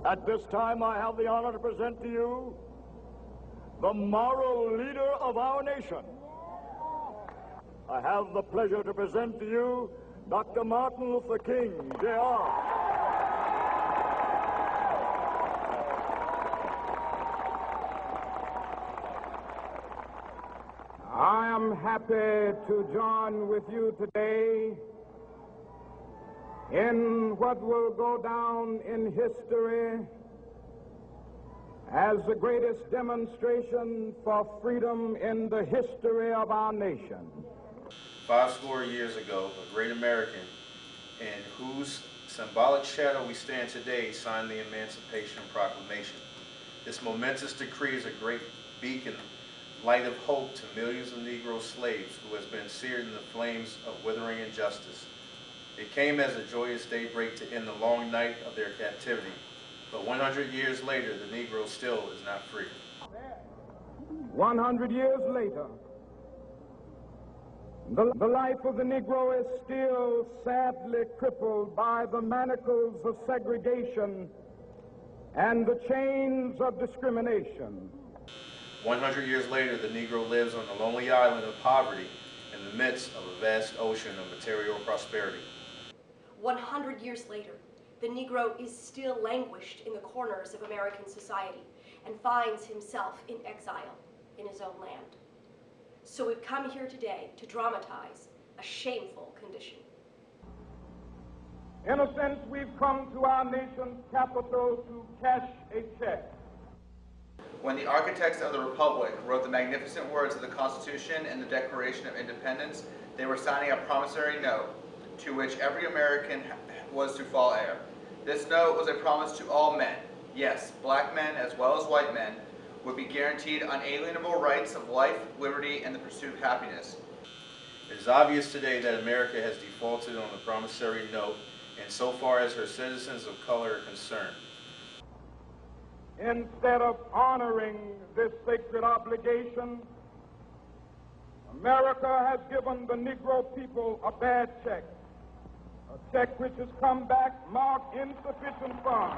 At this time, I have the honor to present to you the moral leader of our nation. I have the pleasure to present to you Dr. Martin Luther King, Jr. I am happy to join with you today in what will go down in history as the greatest demonstration for freedom in the history of our nation. 50 years ago, a great American in whose symbolic shadow we stand today signed the Emancipation Proclamation. This momentous decree is a great beacon, light of hope to millions of Negro slaves who has been seared in the flames of withering injustice. It came as a joyous daybreak to end the long night of their captivity, but 100 years later, the Negro still is not free. 100 years later, the life of the Negro is still sadly crippled by the manacles of segregation and the chains of discrimination. 100 years later, the Negro lives on the lonely island of poverty in the midst of a vast ocean of material prosperity. 100 years later, the Negro is still languished in the corners of American society and finds himself in exile in his own land. So we've come here today to dramatize a shameful condition. In a sense, we've come to our nation's capital to cash a check. When the architects of the Republic wrote the magnificent words of the Constitution and the Declaration of Independence, they were signing a promissory note to which every American was to fall heir. This note was a promise to all men, yes, black men as well as white men, would be guaranteed unalienable rights of life, liberty, and the pursuit of happiness. It is obvious today that America has defaulted on the promissory note insofar as her citizens of color are concerned. Instead of honoring this sacred obligation, America has given the Negro people a bad check, a check which has come back marked insufficient funds.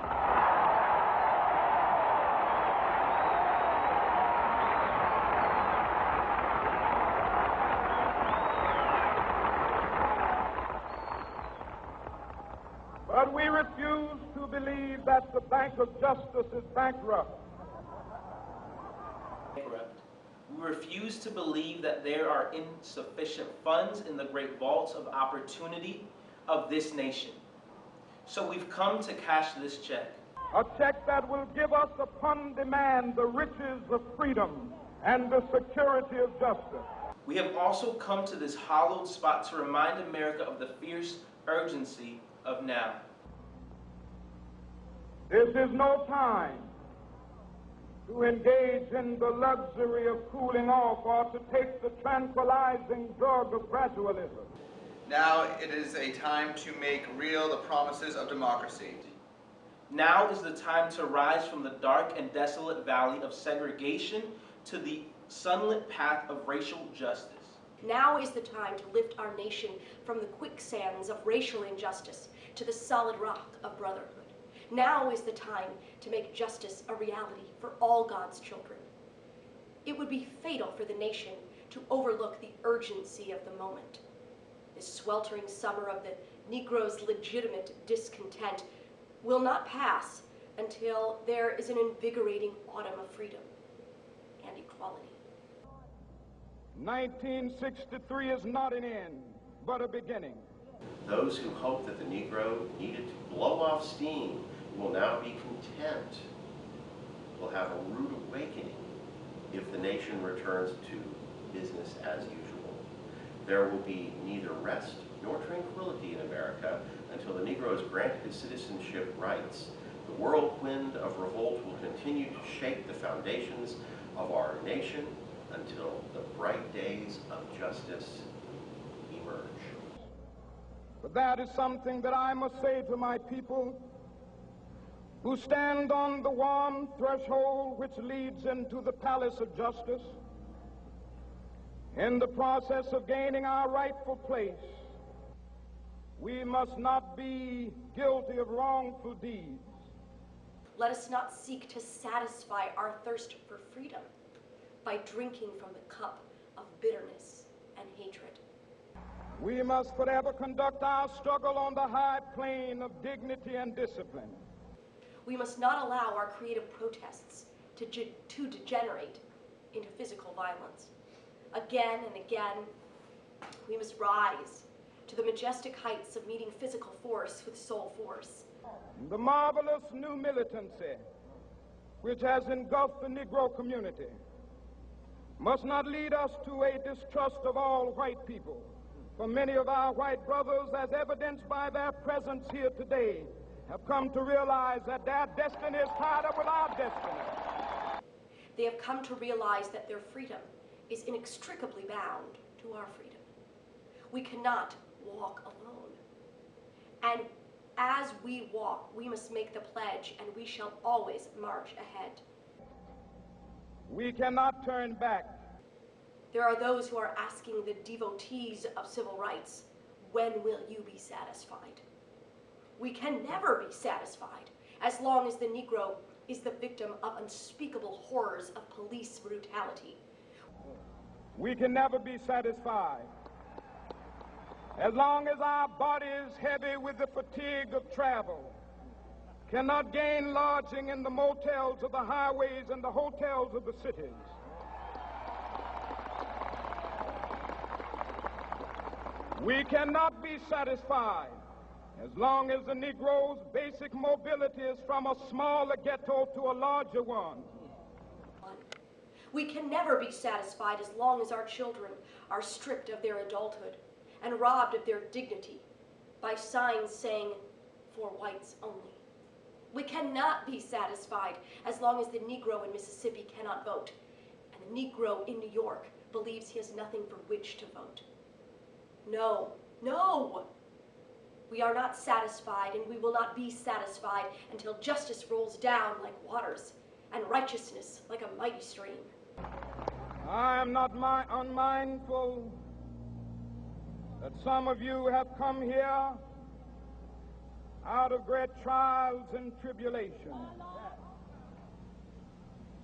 But we refuse to believe that the Bank of Justice is bankrupt. We refuse to believe that there are insufficient funds in the great vaults of opportunity of this nation. So we've come to cash this check. A check that will give us upon demand the riches of freedom and the security of justice. We have also come to this hallowed spot to remind America of the fierce urgency of now. This is no time to engage in the luxury of cooling off or to take the tranquilizing drug of gradualism. Now it is a time to make real the promises of democracy. Now is the time to rise from the dark and desolate valley of segregation to the sunlit path of racial justice. Now is the time to lift our nation from the quicksands of racial injustice to the solid rock of brotherhood. Now is the time to make justice a reality for all God's children. It would be fatal for the nation to overlook the urgency of the moment. This sweltering summer of the Negro's legitimate discontent will not pass until there is an invigorating autumn of freedom and equality. 1963 is not an end, but a beginning. Those who hoped that the Negro needed to blow off steam will now be content, will have a rude awakening if the nation returns to business as usual. There will be neither rest nor tranquility in America until the Negro is granted his citizenship rights. The whirlwind of revolt will continue to shake the foundations of our nation until the bright days of justice emerge. But that is something that I must say to my people who stand on the warm threshold which leads into the palace of justice. In the process of gaining our rightful place, we must not be guilty of wrongful deeds. let us not seek to satisfy our thirst for freedom by drinking from the cup of bitterness and hatred. We must forever conduct our struggle on the high plane of dignity and discipline. We must not allow our creative protests to degenerate into physical violence. Again and again, we must rise to the majestic heights of meeting physical force with soul force. The marvelous new militancy which has engulfed the Negro community must not lead us to a distrust of all white people. For many of our white brothers, as evidenced by their presence here today, have come to realize that their destiny is tied up with our destiny. They have come to realize that their freedom is inextricably bound to our freedom. We cannot walk alone. And as we walk, we must make the pledge, and we shall always march ahead. We cannot turn back. There are those who are asking the devotees of civil rights, when will you be satisfied? We can never be satisfied as long as the Negro is the victim of unspeakable horrors of police brutality. We can never be satisfied as long as our bodies, heavy with the fatigue of travel, cannot gain lodging in the motels of the highways and the hotels of the cities. We cannot be satisfied as long as the Negro's basic mobility is from a smaller ghetto to a larger one. We can never be satisfied as long as our children are stripped of their adulthood and robbed of their dignity by signs saying, "For whites only." We cannot be satisfied as long as the Negro in Mississippi cannot vote and the Negro in New York believes he has nothing for which to vote. No, no! We are not satisfied, and we will not be satisfied until justice rolls down like waters and righteousness like a mighty stream. I am not unmindful that some of you have come here out of great trials and tribulations.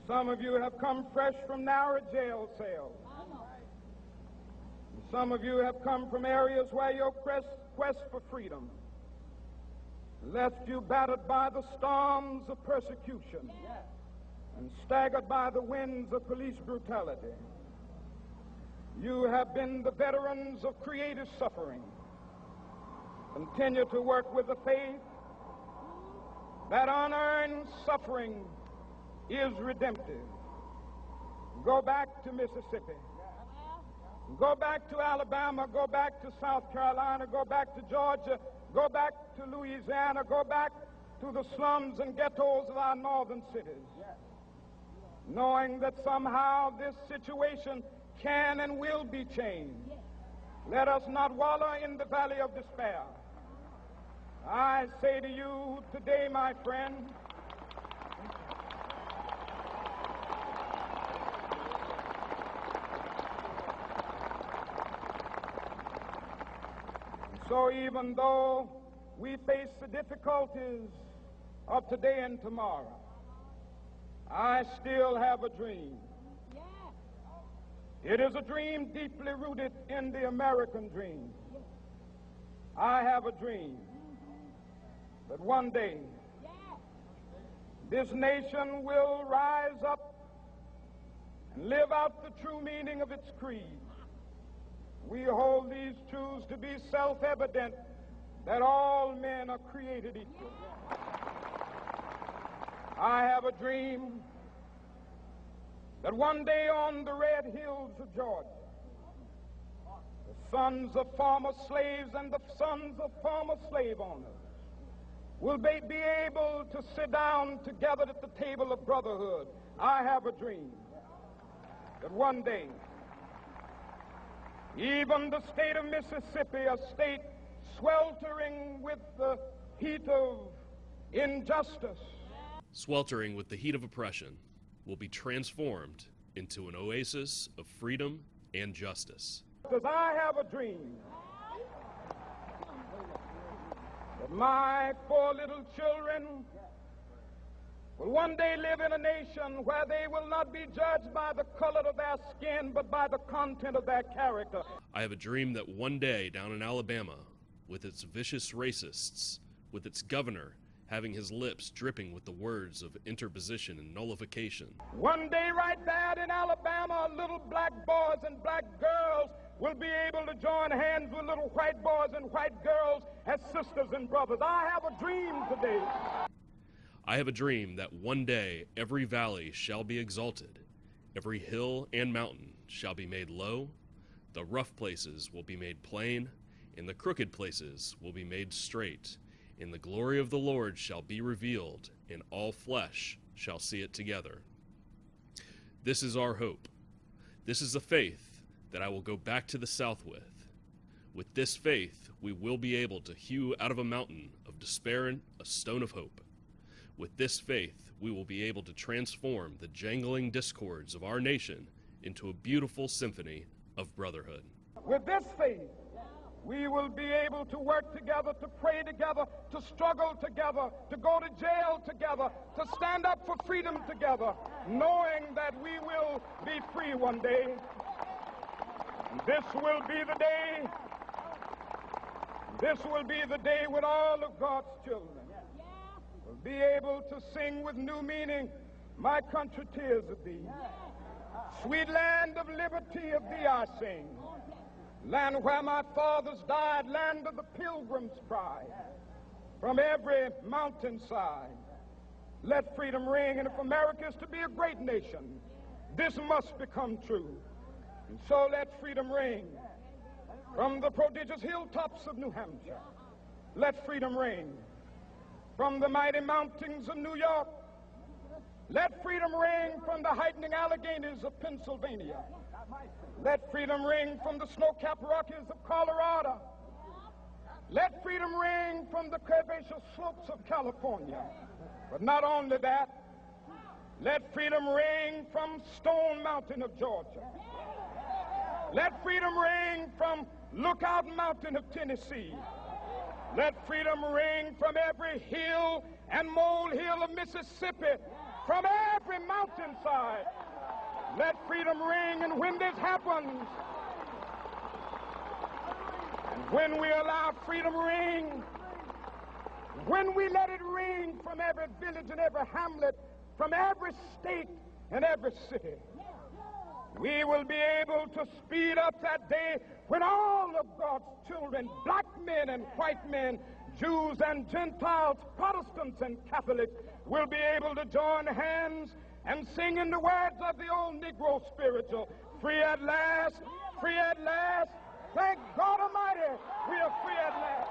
Some of you have come fresh from narrow jail cells. Some of you have come from areas where your quest for freedom left you battered by the storms of persecution and staggered by the winds of police brutality. You have been the veterans of creative suffering. Continue to work with the faith that unearned suffering is redemptive. Go back to Mississippi. Go back to Alabama. Go back to South Carolina. Go back to Georgia. Go back to Louisiana. Go back to the slums and ghettos of our northern cities, knowing that somehow this situation can and will be changed. Let us not wallow in the valley of despair. I say to you today, my friend, so even though we face the difficulties of today and tomorrow, I still have a dream. It is a dream deeply rooted in the American dream. I have a dream that one day this nation will rise up and live out the true meaning of its creed. We hold these truths to be self-evident, that all men are created equal. I have a dream that one day on the red hills of Georgia, the sons of former slaves and the sons of former slave owners will be able to sit down together at the table of brotherhood. I have a dream that one day even the state of Mississippi, a state sweltering with the heat of injustice, sweltering with the heat of oppression, will be transformed into an oasis of freedom and justice. Because I have a dream that my 4 little children will one day live in a nation where they will not be judged by the color of their skin, but by the content of their character. I have a dream that one day down in Alabama, with its vicious racists, with its governor having his lips dripping with the words of interposition and nullification. One day right there in Alabama, little black boys and black girls will be able to join hands with little white boys and white girls as sisters and brothers. I have a dream today. I have a dream that one day every valley shall be exalted, every hill and mountain shall be made low, the rough places will be made plain, and the crooked places will be made straight, and the glory of the Lord shall be revealed, and all flesh shall see it together. This is our hope. This is the faith that I will go back to the South with. With this faith, we will be able to hew out of a mountain of despair a stone of hope. With this faith, we will be able to transform the jangling discords of our nation into a beautiful symphony of brotherhood. With this faith, we will be able to work together, to pray together, to struggle together, to go to jail together, to stand up for freedom together, knowing that we will be free one day. This will be the day. This will be the day when all of God's children will be able to sing with new meaning, "My country, 'tis of thee. Sweet land of liberty, of thee I sing. Land where my fathers died, land of the pilgrim's pride. From every mountainside, let freedom ring. And if America is to be a great nation, this must become true. And so let freedom ring. From the prodigious hilltops of New Hampshire, let freedom ring. From the mighty mountains of New York, let freedom ring. From the heightening Alleghanies of Pennsylvania, let freedom ring. From the snow-capped Rockies of Colorado, let freedom ring. From the curvaceous slopes of California. But not only that, let freedom ring from Stone Mountain of Georgia. Let freedom ring from Lookout Mountain of Tennessee. Let freedom ring from every hill and molehill of Mississippi, from every mountainside. Let freedom ring. And when this happens, and when we allow freedom ring, when we let it ring from every village and every hamlet, from every state and every city, we will be able to speed up that day when all of God's children, black men and white men, Jews and Gentiles, Protestants and Catholics, will be able to join hands and sing in the words of the old Negro spiritual, "Free at last, free at last. Thank God Almighty, we are free at last."